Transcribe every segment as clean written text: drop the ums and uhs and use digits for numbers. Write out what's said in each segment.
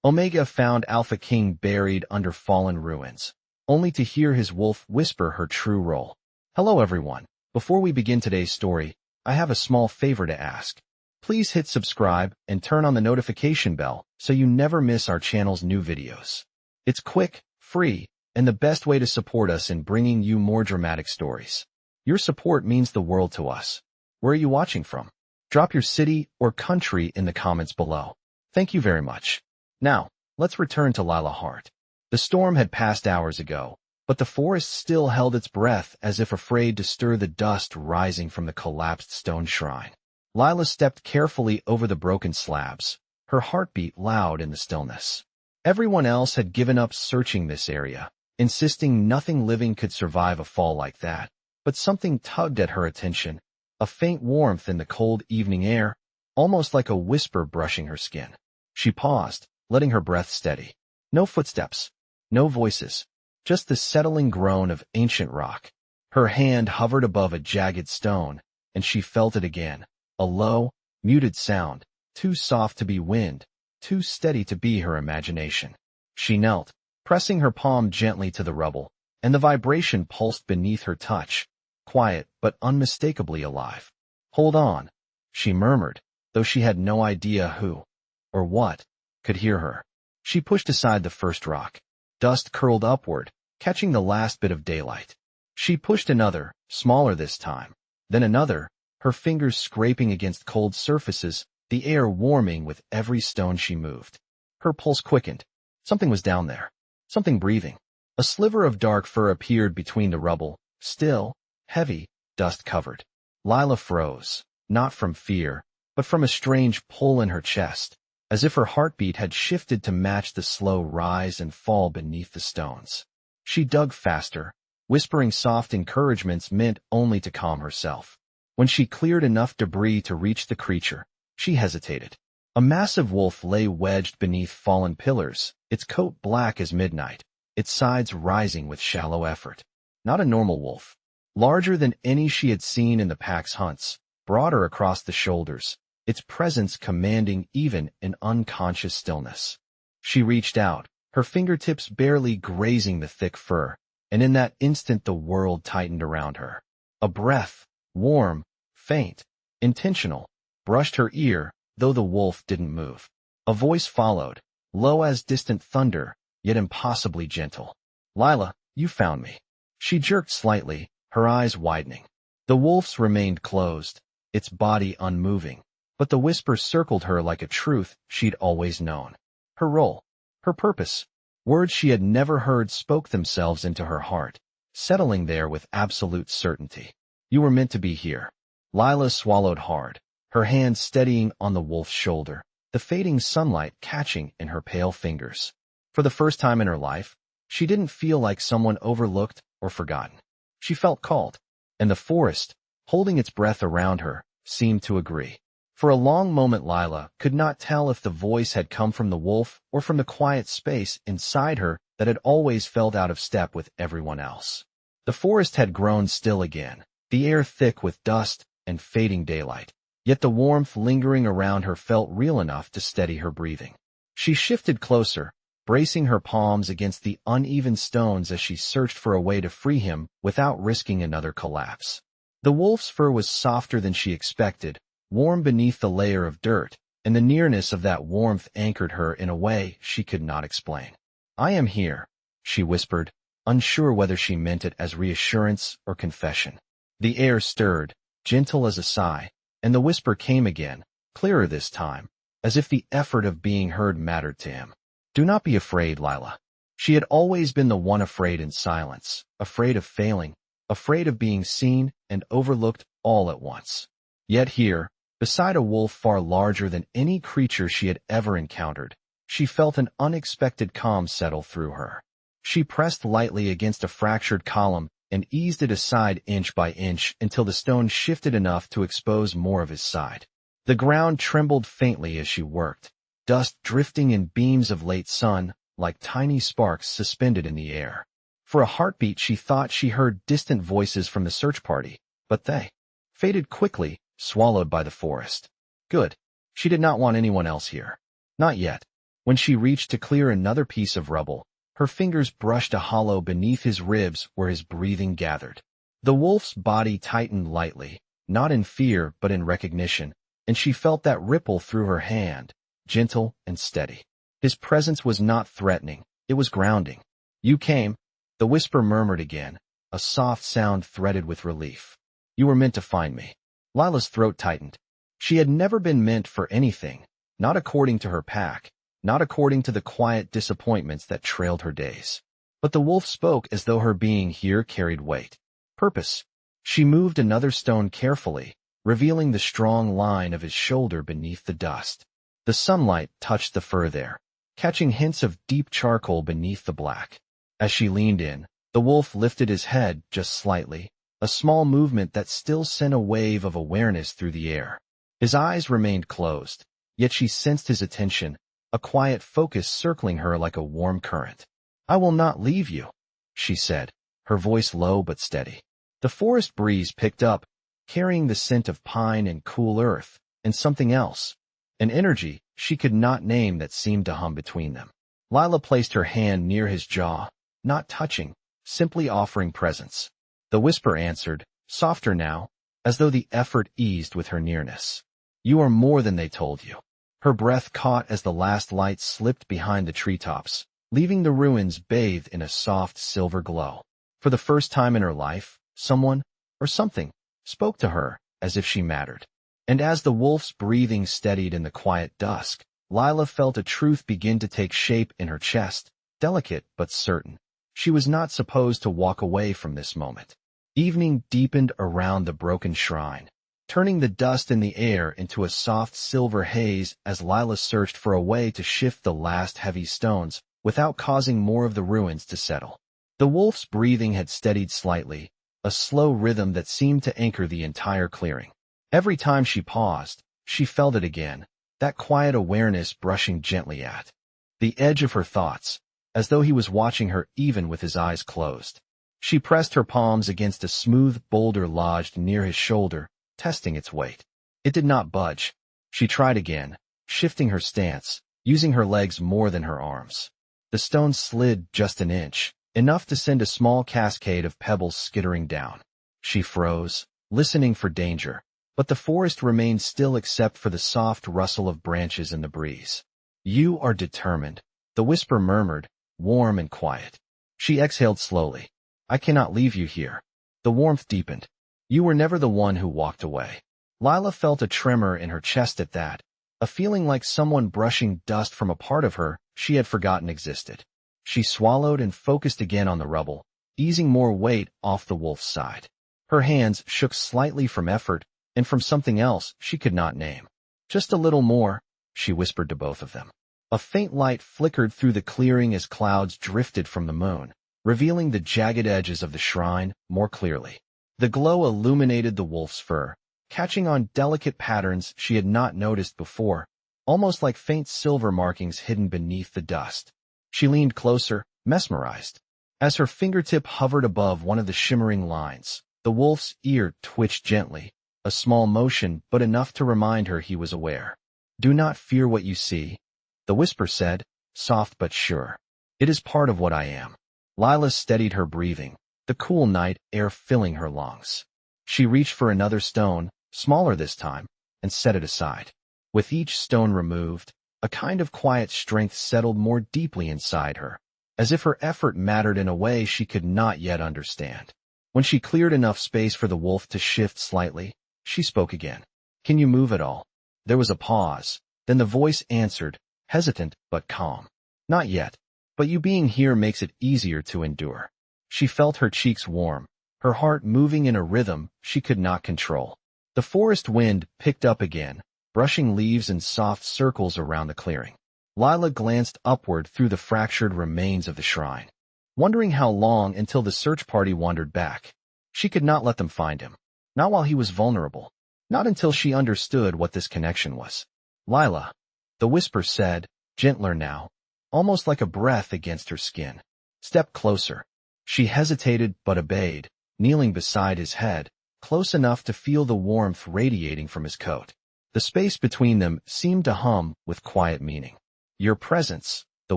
Omega found Alpha King buried under fallen ruins, only to hear his wolf whisper her true role. Hello everyone. Before we begin today's story, I have a small favor to ask. Please hit subscribe and turn on the notification bell so you never miss our channel's new videos. It's quick, free, and the best way to support us in bringing you more dramatic stories. Your support means the world to us. Where are you watching from? Drop your city or country in the comments below. Thank you very much. Now, let's return to Lila Hart. The storm had passed hours ago, but the forest still held its breath as if afraid to stir the dust rising from the collapsed stone shrine. Lila stepped carefully over the broken slabs, her heartbeat loud in the stillness. Everyone else had given up searching this area, insisting nothing living could survive a fall like that. But something tugged at her attention, a faint warmth in the cold evening air, almost like a whisper brushing her skin. She paused, letting her breath steady. No footsteps, no voices, just the settling groan of ancient rock. Her hand hovered above a jagged stone, and she felt it again, a low, muted sound, too soft to be wind, too steady to be her imagination. She knelt, pressing her palm gently to the rubble, and the vibration pulsed beneath her touch, quiet but unmistakably alive. Hold on, she murmured, though she had no idea who, or what, could hear her. She pushed aside the first rock. Dust curled upward, catching the last bit of daylight. She pushed another, smaller this time, then another, her fingers scraping against cold surfaces, the air warming with every stone she moved. Her pulse quickened. Something was down there, something breathing. A sliver of dark fur appeared between the rubble, still, heavy, dust-covered. Lila froze, not from fear, but from a strange pull in her chest, as if her heartbeat had shifted to match the slow rise and fall beneath the stones. She dug faster, whispering soft encouragements meant only to calm herself. When she cleared enough debris to reach the creature, she hesitated. A massive wolf lay wedged beneath fallen pillars, its coat black as midnight, its sides rising with shallow effort. Not a normal wolf. Larger than any she had seen in the pack's hunts, broader across the shoulders, its presence commanding even an unconscious stillness. She reached out, her fingertips barely grazing the thick fur, and in that instant the world tightened around her. A breath, warm, faint, intentional, brushed her ear, though the wolf didn't move. A voice followed, low as distant thunder, yet impossibly gentle. Lila, you found me. She jerked slightly, her eyes widening. The wolf's remained closed, its body unmoving, but the whisper circled her like a truth she'd always known. Her role, her purpose, words she had never heard spoke themselves into her heart, settling there with absolute certainty. You were meant to be here. Lila swallowed hard, her hand steadying on the wolf's shoulder, the fading sunlight catching in her pale fingers. For the first time in her life, she didn't feel like someone overlooked or forgotten. She felt called, and the forest, holding its breath around her, seemed to agree. For a long moment Lila could not tell if the voice had come from the wolf or from the quiet space inside her that had always felt out of step with everyone else. The forest had grown still again, the air thick with dust and fading daylight, yet the warmth lingering around her felt real enough to steady her breathing. She shifted closer, bracing her palms against the uneven stones as she searched for a way to free him without risking another collapse. The wolf's fur was softer than she expected, warm beneath the layer of dirt, and the nearness of that warmth anchored her in a way she could not explain. I am here, she whispered, unsure whether she meant it as reassurance or confession. The air stirred, gentle as a sigh, and the whisper came again, clearer this time, as if the effort of being heard mattered to him. Do not be afraid, Lila. She had always been the one afraid in silence, afraid of failing, afraid of being seen and overlooked all at once. Yet here, beside a wolf far larger than any creature she had ever encountered, she felt an unexpected calm settle through her. She pressed lightly against a fractured column and eased it aside inch by inch until the stone shifted enough to expose more of his side. The ground trembled faintly as she worked, dust drifting in beams of late sun, like tiny sparks suspended in the air. For a heartbeat she thought she heard distant voices from the search party, but they faded quickly, swallowed by the forest. Good. She did not want anyone else here. Not yet. When she reached to clear another piece of rubble, her fingers brushed a hollow beneath his ribs where his breathing gathered. The wolf's body tightened lightly, not in fear but in recognition, and she felt that ripple through her hand, gentle and steady. His presence was not threatening, it was grounding. "You came," the whisper murmured again, a soft sound threaded with relief. "You were meant to find me." Lila's throat tightened. She had never been meant for anything, not according to her pack, not according to the quiet disappointments that trailed her days. But the wolf spoke as though her being here carried weight. Purpose. She moved another stone carefully, revealing the strong line of his shoulder beneath the dust. The sunlight touched the fur there, catching hints of deep charcoal beneath the black. As she leaned in, the wolf lifted his head just slightly, a small movement that still sent a wave of awareness through the air. His eyes remained closed, yet she sensed his attention, a quiet focus circling her like a warm current. "I will not leave you," she said, her voice low but steady. The forest breeze picked up, carrying the scent of pine and cool earth, and something else, an energy she could not name that seemed to hum between them. Lila placed her hand near his jaw, not touching, simply offering presence. The whisper answered, softer now, as though the effort eased with her nearness. "You are more than they told you." Her breath caught as the last light slipped behind the treetops, leaving the ruins bathed in a soft silver glow. For the first time in her life, someone, or something, spoke to her as if she mattered. And as the wolf's breathing steadied in the quiet dusk, Lila felt a truth begin to take shape in her chest, delicate but certain. She was not supposed to walk away from this moment. Evening deepened around the broken shrine, turning the dust in the air into a soft silver haze as Lila searched for a way to shift the last heavy stones without causing more of the ruins to settle. The wolf's breathing had steadied slightly, a slow rhythm that seemed to anchor the entire clearing. Every time she paused, she felt it again, that quiet awareness brushing gently at the edge of her thoughts, as though he was watching her even with his eyes closed. She pressed her palms against a smooth boulder lodged near his shoulder, testing its weight. It did not budge. She tried again, shifting her stance, using her legs more than her arms. The stone slid just an inch, enough to send a small cascade of pebbles skittering down. She froze, listening for danger, but the forest remained still except for the soft rustle of branches in the breeze. "You are determined," the whisper murmured, warm and quiet. She exhaled slowly. "I cannot leave you here." The warmth deepened. "You were never the one who walked away." Lila felt a tremor in her chest at that, a feeling like someone brushing dust from a part of her she had forgotten existed. She swallowed and focused again on the rubble, easing more weight off the wolf's side. Her hands shook slightly from effort and from something else she could not name. "Just a little more," she whispered to both of them. A faint light flickered through the clearing as clouds drifted from the moon, revealing the jagged edges of the shrine more clearly. The glow illuminated the wolf's fur, catching on delicate patterns she had not noticed before, almost like faint silver markings hidden beneath the dust. She leaned closer, mesmerized. As her fingertip hovered above one of the shimmering lines, the wolf's ear twitched gently, a small motion but enough to remind her he was aware. "Do not fear what you see," the whisper said, soft but sure. "It is part of what I am." Lila steadied her breathing, the cool night air filling her lungs. She reached for another stone, smaller this time, and set it aside. With each stone removed, a kind of quiet strength settled more deeply inside her, as if her effort mattered in a way she could not yet understand. When she cleared enough space for the wolf to shift slightly, she spoke again. "Can you move at all?" There was a pause, then the voice answered, hesitant but calm. "Not yet, but you being here makes it easier to endure." She felt her cheeks warm, her heart moving in a rhythm she could not control. The forest wind picked up again, brushing leaves in soft circles around the clearing. Lila glanced upward through the fractured remains of the shrine, wondering how long until the search party wandered back. She could not let them find him, not while he was vulnerable, not until she understood what this connection was. "Lila," the whisper said, gentler now, almost like a breath against her skin. "Step closer." She hesitated but obeyed, kneeling beside his head, close enough to feel the warmth radiating from his coat. The space between them seemed to hum with quiet meaning. Your presence, the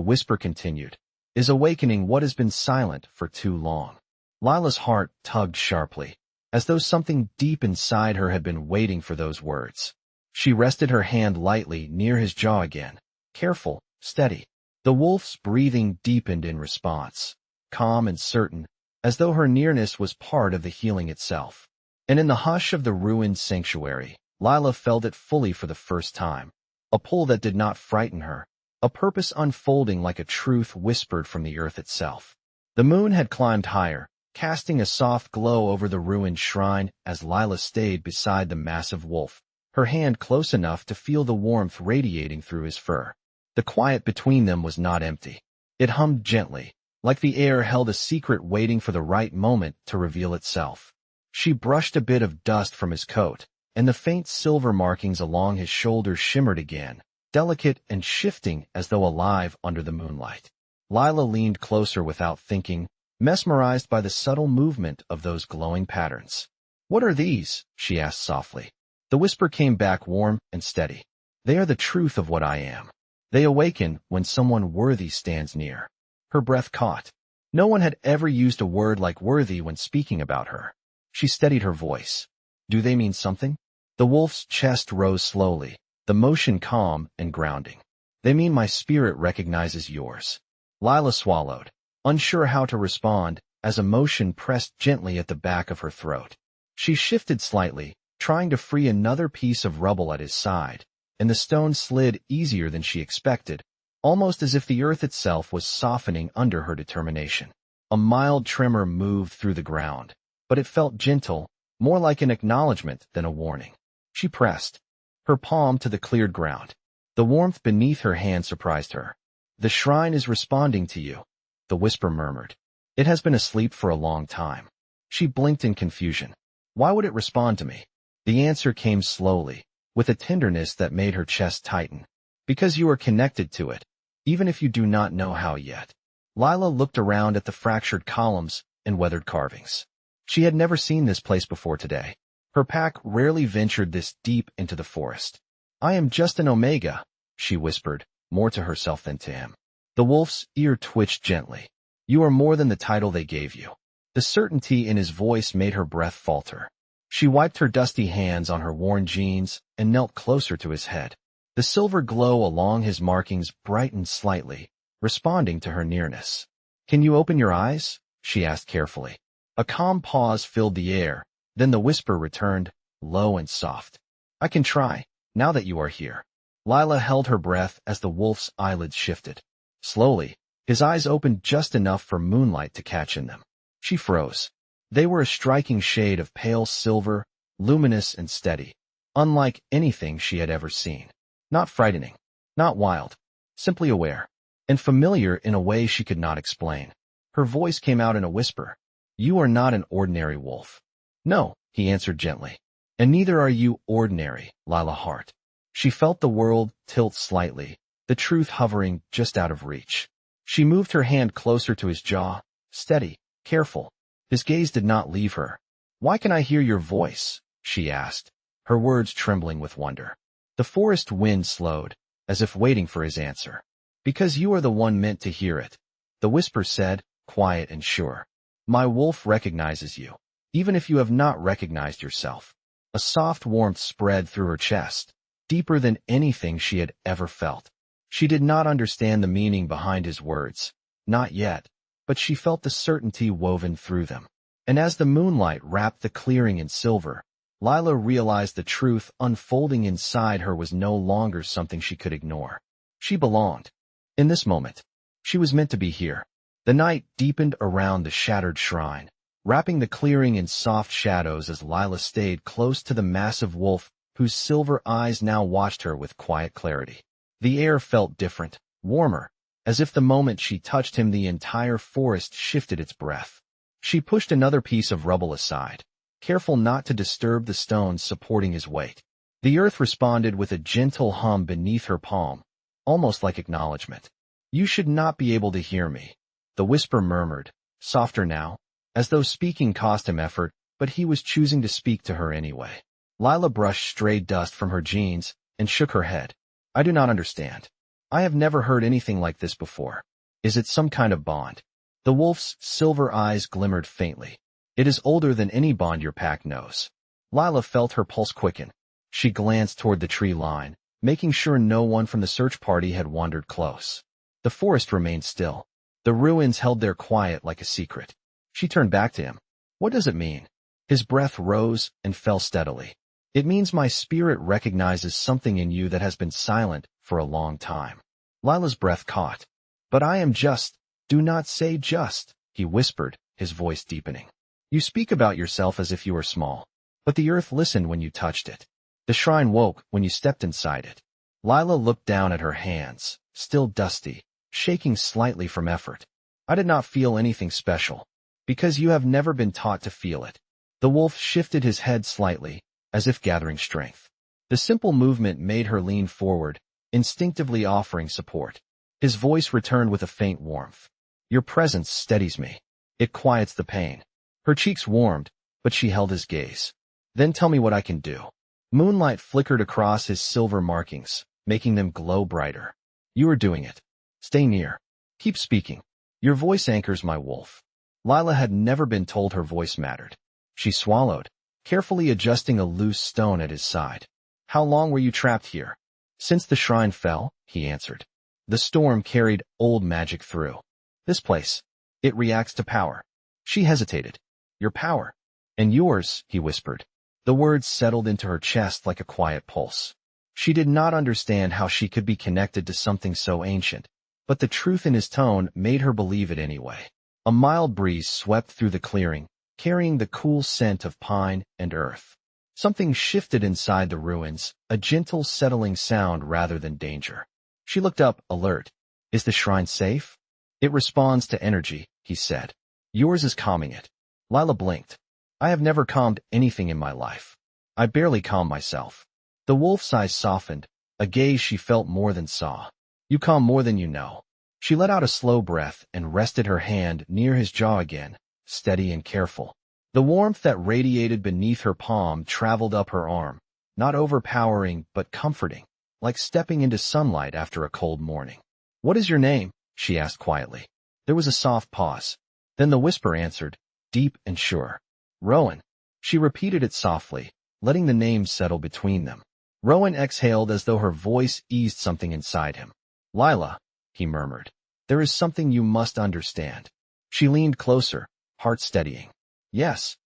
whisper continued, is awakening what has been silent for too long. Lila's heart tugged sharply, as though something deep inside her had been waiting for those words. She rested her hand lightly near his jaw again, careful, steady. The wolf's breathing deepened in response, calm and certain, as though her nearness was part of the healing itself. And in the hush of the ruined sanctuary, Lila felt it fully for the first time. A pull that did not frighten her, a purpose unfolding like a truth whispered from the earth itself. The moon had climbed higher, casting a soft glow over the ruined shrine as Lila stayed beside the massive wolf, her hand close enough to feel the warmth radiating through his fur. The quiet between them was not empty. It hummed gently, like the air held a secret waiting for the right moment to reveal itself. She brushed a bit of dust from his coat, and the faint silver markings along his shoulders shimmered again, delicate and shifting as though alive under the moonlight. Lila leaned closer without thinking, mesmerized by the subtle movement of those glowing patterns. "What are these?" she asked softly. The whisper came back warm and steady. "They are the truth of what I am. They awaken when someone worthy stands near." Her breath caught. No one had ever used a word like worthy when speaking about her. She steadied her voice. "Do they mean something?" The wolf's chest rose slowly, the motion calm and grounding. "They mean my spirit recognizes yours." Lila swallowed, unsure how to respond, as emotion pressed gently at the back of her throat. She shifted slightly, trying to free another piece of rubble at his side, and the stone slid easier than she expected, almost as if the earth itself was softening under her determination. A mild tremor moved through the ground, but it felt gentle, more like an acknowledgement than a warning. She pressed her palm to the cleared ground. The warmth beneath her hand surprised her. "The shrine is responding to you," the whisper murmured. "It has been asleep for a long time." She blinked in confusion. "Why would it respond to me?" The answer came slowly, with a tenderness that made her chest tighten. "Because you are connected to it, even if you do not know how yet." Lila looked around at the fractured columns and weathered carvings. She had never seen this place before today. Her pack rarely ventured this deep into the forest. "I am just an omega," she whispered, more to herself than to him. The wolf's ear twitched gently. "You are more than the title they gave you." The certainty in his voice made her breath falter. She wiped her dusty hands on her worn jeans and knelt closer to his head. The silver glow along his markings brightened slightly, responding to her nearness. "Can you open your eyes?" she asked carefully. A calm pause filled the air, then the whisper returned, low and soft. "I can try, now that you are here." Lila held her breath as the wolf's eyelids shifted. Slowly, his eyes opened just enough for moonlight to catch in them. She froze. They were a striking shade of pale silver, luminous and steady, unlike anything she had ever seen. Not frightening, not wild, simply aware, and familiar in a way she could not explain. Her voice came out in a whisper. "You are not an ordinary wolf." "No," he answered gently. "And neither are you ordinary, Lila Hart." She felt the world tilt slightly, the truth hovering just out of reach. She moved her hand closer to his jaw, steady, careful. His gaze did not leave her. "Why can I hear your voice?" she asked, her words trembling with wonder. The forest wind slowed, as if waiting for his answer. "Because you are the one meant to hear it," the whisper said, quiet and sure. "My wolf recognizes you, even if you have not recognized yourself." A soft warmth spread through her chest, deeper than anything she had ever felt. She did not understand the meaning behind his words, not yet, but she felt the certainty woven through them. And as the moonlight wrapped the clearing in silver, Lila realized the truth unfolding inside her was no longer something she could ignore. She belonged. In this moment, she was meant to be here. The night deepened around the shattered shrine, wrapping the clearing in soft shadows as Lila stayed close to the massive wolf whose silver eyes now watched her with quiet clarity. The air felt different, warmer, as if the moment she touched him the entire forest shifted its breath. She pushed another piece of rubble aside, careful not to disturb the stones supporting his weight. The earth responded with a gentle hum beneath her palm, almost like acknowledgement. "You should not be able to hear me," the whisper murmured, softer now, as though speaking cost him effort, but he was choosing to speak to her anyway. Lila brushed stray dust from her jeans and shook her head. "I do not understand. I have never heard anything like this before. Is it some kind of bond? The wolf's silver eyes glimmered faintly. It is older than any bond your pack knows. Lila felt her pulse quicken. She glanced toward the tree line, making sure no one from the search party had wandered close. The forest remained still. The ruins held their quiet like a secret. She turned back to him. What does it mean? His breath rose and fell steadily. It means my spirit recognizes something in you that has been silent for a long time. Lila's breath caught. But I am just. Do not say just, he whispered, his voice deepening. You speak about yourself as if you were small. But the earth listened when you touched it. The shrine woke when you stepped inside it. Lila looked down at her hands, still dusty, shaking slightly from effort. I did not feel anything special. Because you have never been taught to feel it. The wolf shifted his head slightly, as if gathering strength. The simple movement made her lean forward, instinctively offering support. His voice returned with a faint warmth. Your presence steadies me. It quiets the pain. Her cheeks warmed, but she held his gaze. Then tell me what I can do. Moonlight flickered across his silver markings, making them glow brighter. You are doing it. Stay near. Keep speaking. Your voice anchors my wolf. Lila had never been told her voice mattered. She swallowed, carefully adjusting a loose stone at his side. How long were you trapped here? Since the shrine fell, he answered. The storm carried old magic through. This place. It reacts to power. She hesitated. Your power. And yours, he whispered. The words settled into her chest like a quiet pulse. She did not understand how she could be connected to something so ancient, but the truth in his tone made her believe it anyway. A mild breeze swept through the clearing, carrying the cool scent of pine and earth. Something shifted inside the ruins, a gentle settling sound rather than danger. She looked up, alert. Is the shrine safe? It responds to energy, he said. Yours is calming it. Lila blinked. I have never calmed anything in my life. I barely calm myself. The wolf's eyes softened, a gaze she felt more than saw. You calm more than you know. She let out a slow breath and rested her hand near his jaw again, steady and careful. The warmth that radiated beneath her palm traveled up her arm, not overpowering but comforting, like stepping into sunlight after a cold morning. What is your name? She asked quietly. There was a soft pause. Then the whisper answered, deep and sure. Rowan. She repeated it softly, letting the name settle between them. Rowan exhaled as though her voice eased something inside him. Lila, he murmured. There is something you must understand. She leaned closer, heart steadying. Yes.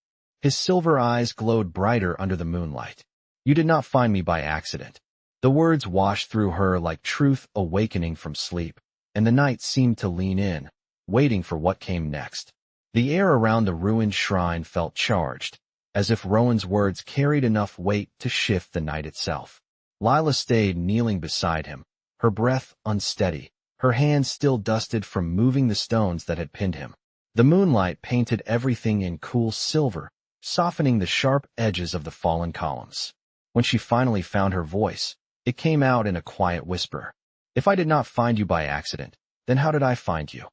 His silver eyes glowed brighter under the moonlight. You did not find me by accident. The words washed through her like truth awakening from sleep, and the night seemed to lean in, waiting for what came next. The air around the ruined shrine felt charged, as if Rowan's words carried enough weight to shift the night itself. Lila stayed kneeling beside him, her breath unsteady, her hands still dusted from moving the stones that had pinned him. The moonlight painted everything in cool silver, softening the sharp edges of the fallen columns. When she finally found her voice, it came out in a quiet whisper. If I did not find you by accident, then how did I find you?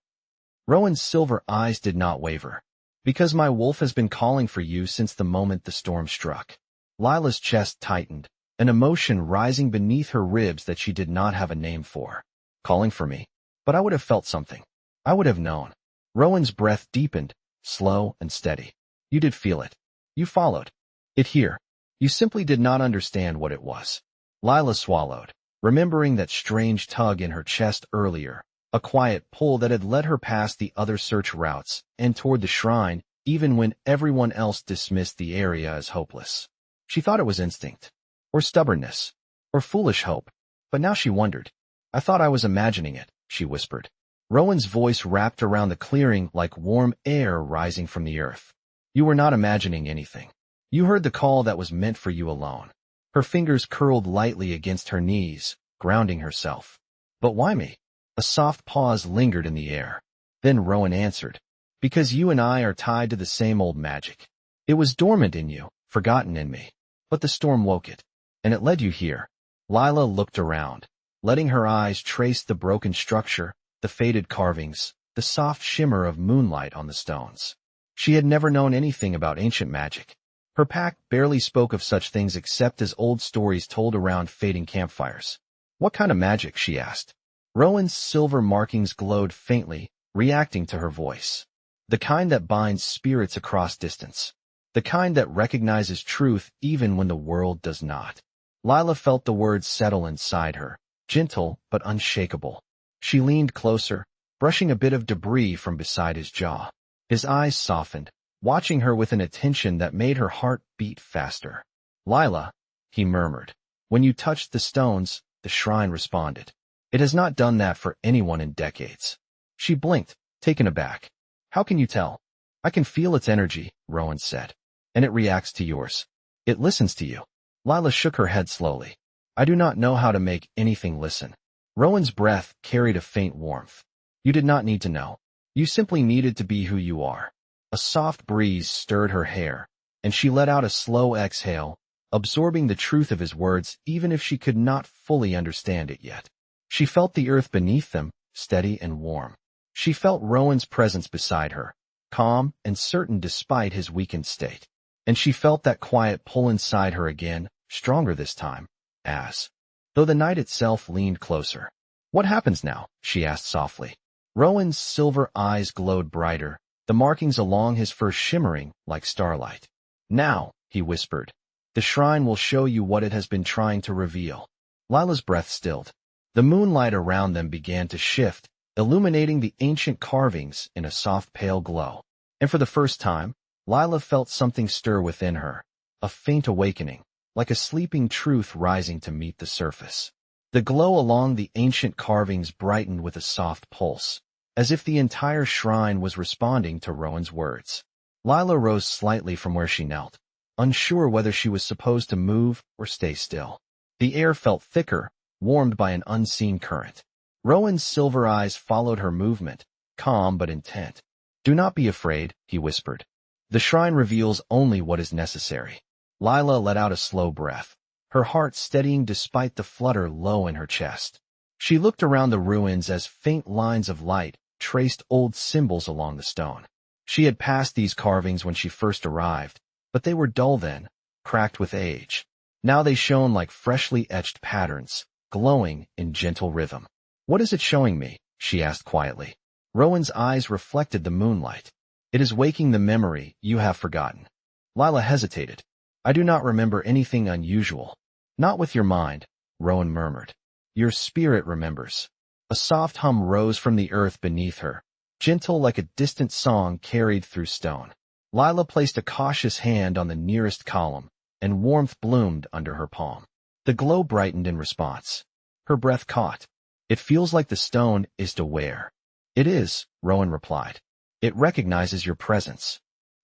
Rowan's silver eyes did not waver. Because my wolf has been calling for you since the moment the storm struck. Lila's chest tightened, an emotion rising beneath her ribs that she did not have a name for. Calling for me. But I would have felt something. I would have known. Rowan's breath deepened, slow and steady. You did feel it. You followed it here. You simply did not understand what it was. Lila swallowed, remembering that strange tug in her chest earlier, a quiet pull that had led her past the other search routes and toward the shrine, even when everyone else dismissed the area as hopeless. She thought it was instinct, or stubbornness, or foolish hope, but now she wondered. I thought I was imagining it, she whispered. Rowan's voice wrapped around the clearing like warm air rising from the earth. You were not imagining anything. You heard the call that was meant for you alone. Her fingers curled lightly against her knees, grounding herself. But why me? A soft pause lingered in the air. Then Rowan answered. Because you and I are tied to the same old magic. It was dormant in you, forgotten in me. But the storm woke it, and it led you here. Lila looked around, letting her eyes trace the broken structure, the faded carvings, the soft shimmer of moonlight on the stones. She had never known anything about ancient magic. Her pack barely spoke of such things except as old stories told around fading campfires. What kind of magic? She asked. Rowan's silver markings glowed faintly, reacting to her voice. The kind that binds spirits across distance. The kind that recognizes truth even when the world does not. Lila felt the words settle inside her, gentle but unshakable. She leaned closer, brushing a bit of debris from beside his jaw. His eyes softened, watching her with an attention that made her heart beat faster. "Lila," he murmured. "When you touched the stones, the shrine responded. It has not done that for anyone in decades." She blinked, taken aback. "How can you tell?" "I can feel its energy," Rowan said. "And it reacts to yours. It listens to you." Lila shook her head slowly. "I do not know how to make anything listen." Rowan's breath carried a faint warmth. "You did not need to know. You simply needed to be who you are." A soft breeze stirred her hair, and she let out a slow exhale, absorbing the truth of his words even if she could not fully understand it yet. She felt the earth beneath them, steady and warm. She felt Rowan's presence beside her, calm and certain despite his weakened state. And she felt that quiet pull inside her again, stronger this time, though the night itself leaned closer. "What happens now?" she asked softly. Rowan's silver eyes glowed brighter, the markings along his fur shimmering like starlight. "Now," he whispered, "the shrine will show you what it has been trying to reveal." Lila's breath stilled. The moonlight around them began to shift, illuminating the ancient carvings in a soft pale glow. And for the first time, Lila felt something stir within her, a faint awakening, like a sleeping truth rising to meet the surface. The glow along the ancient carvings brightened with a soft pulse, as if the entire shrine was responding to Rowan's words. Lila rose slightly from where she knelt, unsure whether she was supposed to move or stay still. The air felt thicker, warmed by an unseen current. Rowan's silver eyes followed her movement, calm but intent. "Do not be afraid," he whispered. "The shrine reveals only what is necessary." Lila let out a slow breath, her heart steadying despite the flutter low in her chest. She looked around the ruins as faint lines of light traced old symbols along the stone. She had passed these carvings when she first arrived, but they were dull then, cracked with age. Now they shone like freshly etched patterns, glowing in gentle rhythm. "What is it showing me?" she asked quietly. Rowan's eyes reflected the moonlight. "It is waking the memory you have forgotten." Lila hesitated. "I do not remember anything unusual." "Not with your mind," Rowan murmured. "Your spirit remembers." A soft hum rose from the earth beneath her, gentle like a distant song carried through stone. Lila placed a cautious hand on the nearest column, and warmth bloomed under her palm. The glow brightened in response. Her breath caught. "It feels like the stone is aware." "It is," Rowan replied. "It recognizes your presence."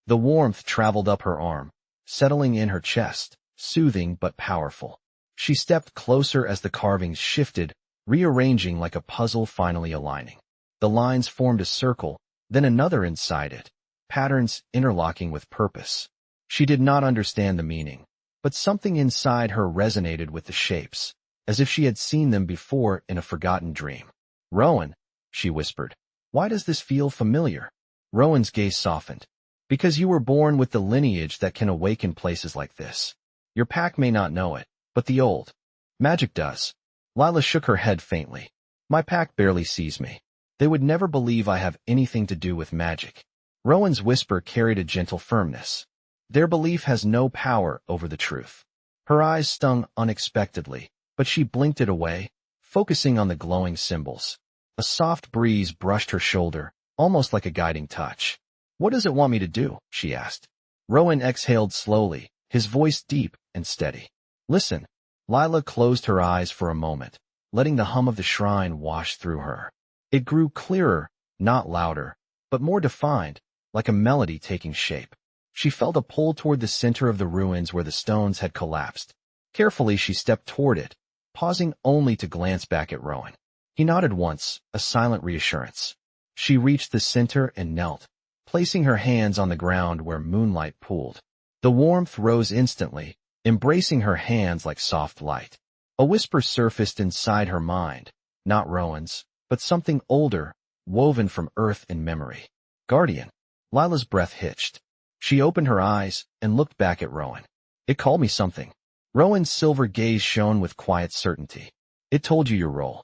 The warmth traveled up her arm, settling in her chest, soothing but powerful. She stepped closer as the carvings shifted, rearranging like a puzzle finally aligning. The lines formed a circle, then another inside it, patterns interlocking with purpose. She did not understand the meaning, but something inside her resonated with the shapes, as if she had seen them before in a forgotten dream. "Rowan," she whispered, "why does this feel familiar?" Rowan's gaze softened. "Because you were born with the lineage that can awaken places like this. Your pack may not know it, but the old magic does." Lila shook her head faintly. "My pack barely sees me. They would never believe I have anything to do with magic." Rowan's whisper carried a gentle firmness. "Their belief has no power over the truth." Her eyes stung unexpectedly, but she blinked it away, focusing on the glowing symbols. A soft breeze brushed her shoulder, almost like a guiding touch. "What does it want me to do?" she asked. Rowan exhaled slowly, his voice deep and steady. "Listen." Lila closed her eyes for a moment, letting the hum of the shrine wash through her. It grew clearer, not louder, but more defined, like a melody taking shape. She felt a pull toward the center of the ruins where the stones had collapsed. Carefully she stepped toward it, pausing only to glance back at Rowan. He nodded once, a silent reassurance. She reached the center and knelt, placing her hands on the ground where moonlight pooled. The warmth rose instantly, embracing her hands like soft light. A whisper surfaced inside her mind, not Rowan's, but something older, woven from earth and memory. "Guardian." Lila's breath hitched. She opened her eyes and looked back at Rowan. "It called me something." Rowan's silver gaze shone with quiet certainty. "It told you your role."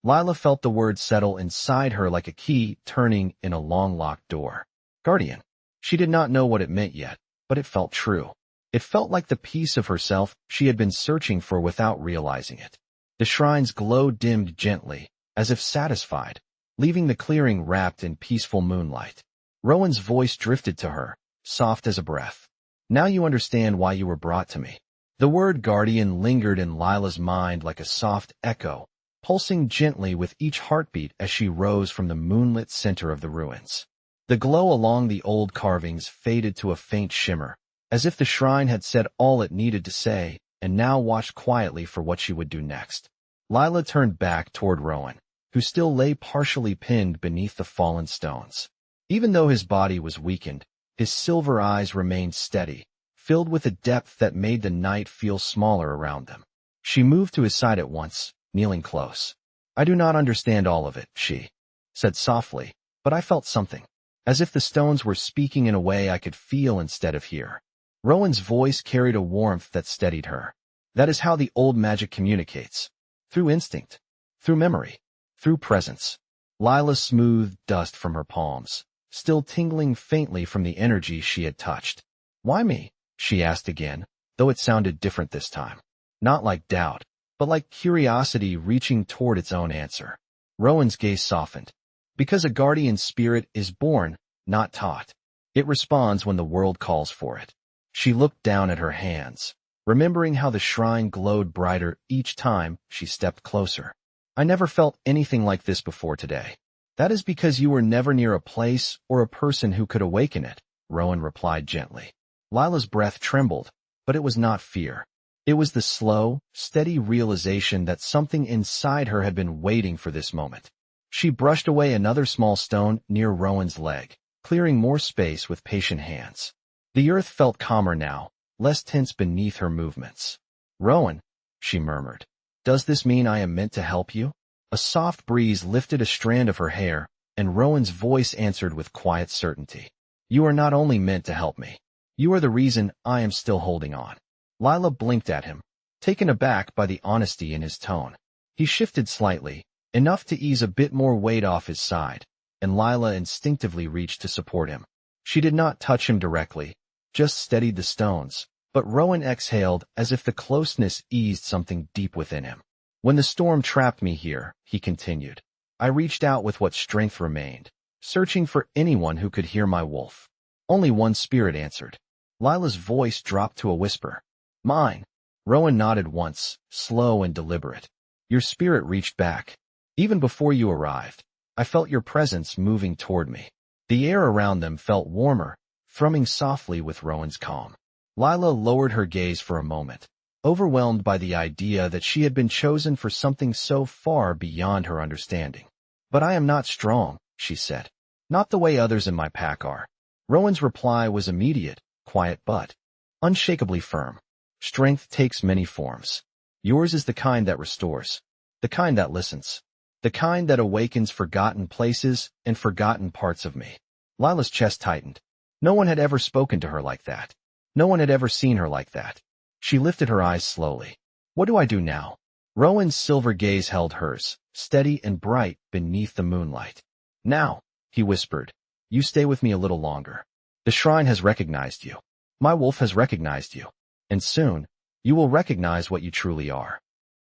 Lila felt the word settle inside her like a key turning in a long-locked door. Guardian. She did not know what it meant yet, but it felt true. It felt like the piece of herself she had been searching for without realizing it. The shrine's glow dimmed gently, as if satisfied, leaving the clearing wrapped in peaceful moonlight. Rowan's voice drifted to her, soft as a breath. Now you understand why you were brought to me. The word guardian lingered in Lila's mind like a soft echo, pulsing gently with each heartbeat as she rose from the moonlit center of the ruins. The glow along the old carvings faded to a faint shimmer, as if the shrine had said all it needed to say, and now watched quietly for what she would do next. Lila turned back toward Rowan, who still lay partially pinned beneath the fallen stones. Even though his body was weakened, his silver eyes remained steady, filled with a depth that made the night feel smaller around them. She moved to his side at once, kneeling close. I do not understand all of it, she said softly, but I felt something, as if the stones were speaking in a way I could feel instead of hear. Rowan's voice carried a warmth that steadied her. That is how the old magic communicates. Through instinct. Through memory. Through presence. Lila smoothed dust from her palms, still tingling faintly from the energy she had touched. Why me? She asked again, though it sounded different this time. Not like doubt, but like curiosity reaching toward its own answer. Rowan's gaze softened. Because a guardian spirit is born, not taught. It responds when the world calls for it. She looked down at her hands, remembering how the shrine glowed brighter each time she stepped closer. I never felt anything like this before today. That is because you were never near a place or a person who could awaken it, Rowan replied gently. Lila's breath trembled, but it was not fear. It was the slow, steady realization that something inside her had been waiting for this moment. She brushed away another small stone near Rowan's leg, clearing more space with patient hands. The earth felt calmer now, less tense beneath her movements. Rowan, she murmured, does this mean I am meant to help you? A soft breeze lifted a strand of her hair, and Rowan's voice answered with quiet certainty. You are not only meant to help me. You are the reason I am still holding on. Lila blinked at him, taken aback by the honesty in his tone. He shifted slightly, enough to ease a bit more weight off his side, and Lila instinctively reached to support him. She did not touch him directly, just steadied the stones, but Rowan exhaled as if the closeness eased something deep within him. When the storm trapped me here, he continued, I reached out with what strength remained, searching for anyone who could hear my wolf. Only one spirit answered. Lila's voice dropped to a whisper. Mine. Rowan nodded once, slow and deliberate. Your spirit reached back. Even before you arrived, I felt your presence moving toward me. The air around them felt warmer, thrumming softly with Rowan's calm. Lila lowered her gaze for a moment, overwhelmed by the idea that she had been chosen for something so far beyond her understanding. But I am not strong, she said. Not the way others in my pack are. Rowan's reply was immediate, quiet but unshakably firm. Strength takes many forms. Yours is the kind that restores, the kind that listens, the kind that awakens forgotten places and forgotten parts of me. Lila's chest tightened. No one had ever spoken to her like that. No one had ever seen her like that. She lifted her eyes slowly. What do I do now? Rowan's silver gaze held hers, steady and bright beneath the moonlight. Now, he whispered, you stay with me a little longer. The shrine has recognized you. My wolf has recognized you. And soon, you will recognize what you truly are.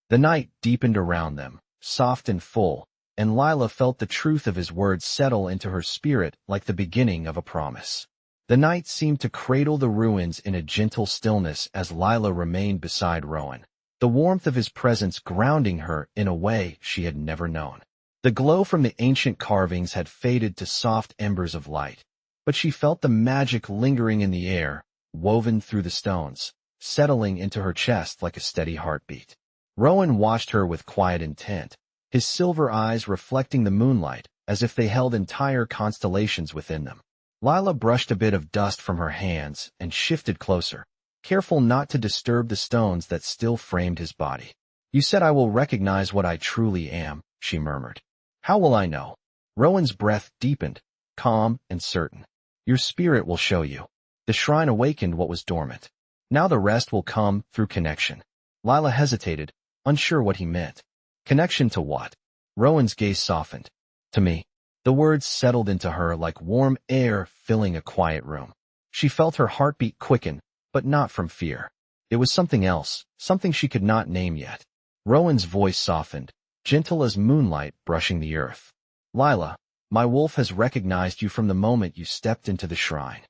The night deepened around them, soft and full, and Lila felt the truth of his words settle into her spirit like the beginning of a promise. The night seemed to cradle the ruins in a gentle stillness as Lila remained beside Rowan, the warmth of his presence grounding her in a way she had never known. The glow from the ancient carvings had faded to soft embers of light, but she felt the magic lingering in the air, woven through the stones, settling into her chest like a steady heartbeat. Rowan watched her with quiet intent, his silver eyes reflecting the moonlight as if they held entire constellations within them. Lila brushed a bit of dust from her hands and shifted closer, careful not to disturb the stones that still framed his body. You said I will recognize what I truly am, she murmured. How will I know? Rowan's breath deepened, calm and certain. Your spirit will show you. The shrine awakened what was dormant. Now the rest will come through connection. Lila hesitated, unsure what he meant. Connection to what? Rowan's gaze softened. To me. The words settled into her like warm air filling a quiet room. She felt her heartbeat quicken, but not from fear. It was something else, something she could not name yet. Rowan's voice softened, gentle as moonlight brushing the earth. Lila, my wolf has recognized you from the moment you stepped into the shrine.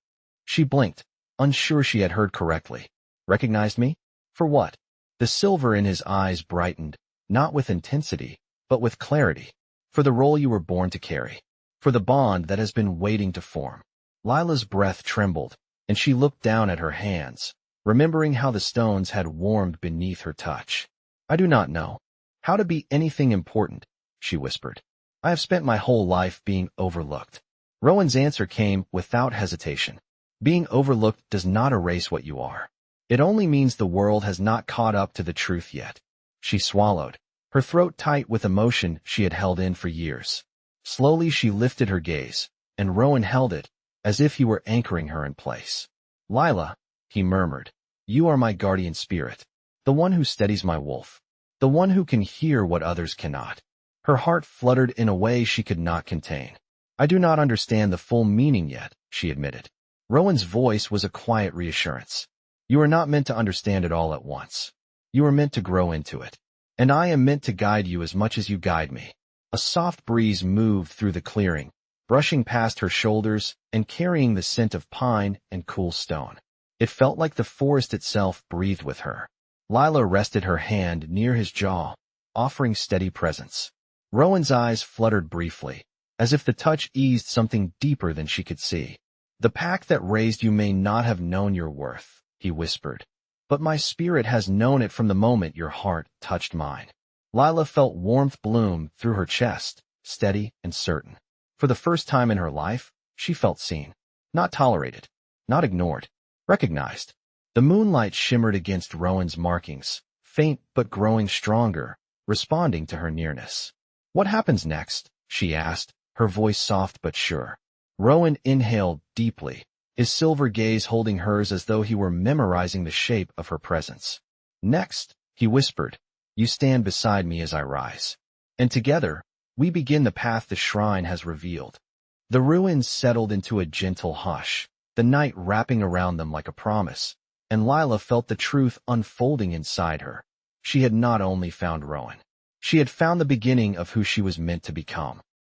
She blinked, unsure she had heard correctly. Recognized me? For what? The silver in his eyes brightened, not with intensity, but with clarity. For the role you were born to carry. For the bond that has been waiting to form. Lila's breath trembled, and she looked down at her hands, remembering how the stones had warmed beneath her touch. I do not know how to be anything important, she whispered. I have spent my whole life being overlooked. Rowan's answer came without hesitation. Being overlooked does not erase what you are. It only means the world has not caught up to the truth yet. She swallowed, her throat tight with emotion she had held in for years. Slowly she lifted her gaze, and Rowan held it, as if he were anchoring her in place. Lila, he murmured, you are my guardian spirit, the one who steadies my wolf, the one who can hear what others cannot. Her heart fluttered in a way she could not contain. I do not understand the full meaning yet, she admitted. Rowan's voice was a quiet reassurance. You are not meant to understand it all at once. You are meant to grow into it. And I am meant to guide you as much as you guide me. A soft breeze moved through the clearing, brushing past her shoulders and carrying the scent of pine and cool stone. It felt like the forest itself breathed with her. Lila rested her hand near his jaw, offering steady presence. Rowan's eyes fluttered briefly, as if the touch eased something deeper than she could see. The pack that raised you may not have known your worth, he whispered, but my spirit has known it from the moment your heart touched mine. Lila felt warmth bloom through her chest, steady and certain. For the first time in her life, she felt seen. Not tolerated. Not ignored. Recognized. The moonlight shimmered against Rowan's markings, faint but growing stronger, responding to her nearness. What happens next? She asked, her voice soft but sure. Rowan inhaled deeply, his silver gaze holding hers as though he were memorizing the shape of her presence. Next, he whispered, you stand beside me as I rise. And together, we begin the path the shrine has revealed. The ruins settled into a gentle hush, the night wrapping around them like a promise, and Lila felt the truth unfolding inside her. She had not only found Rowan. She had found the beginning of who she was meant to become.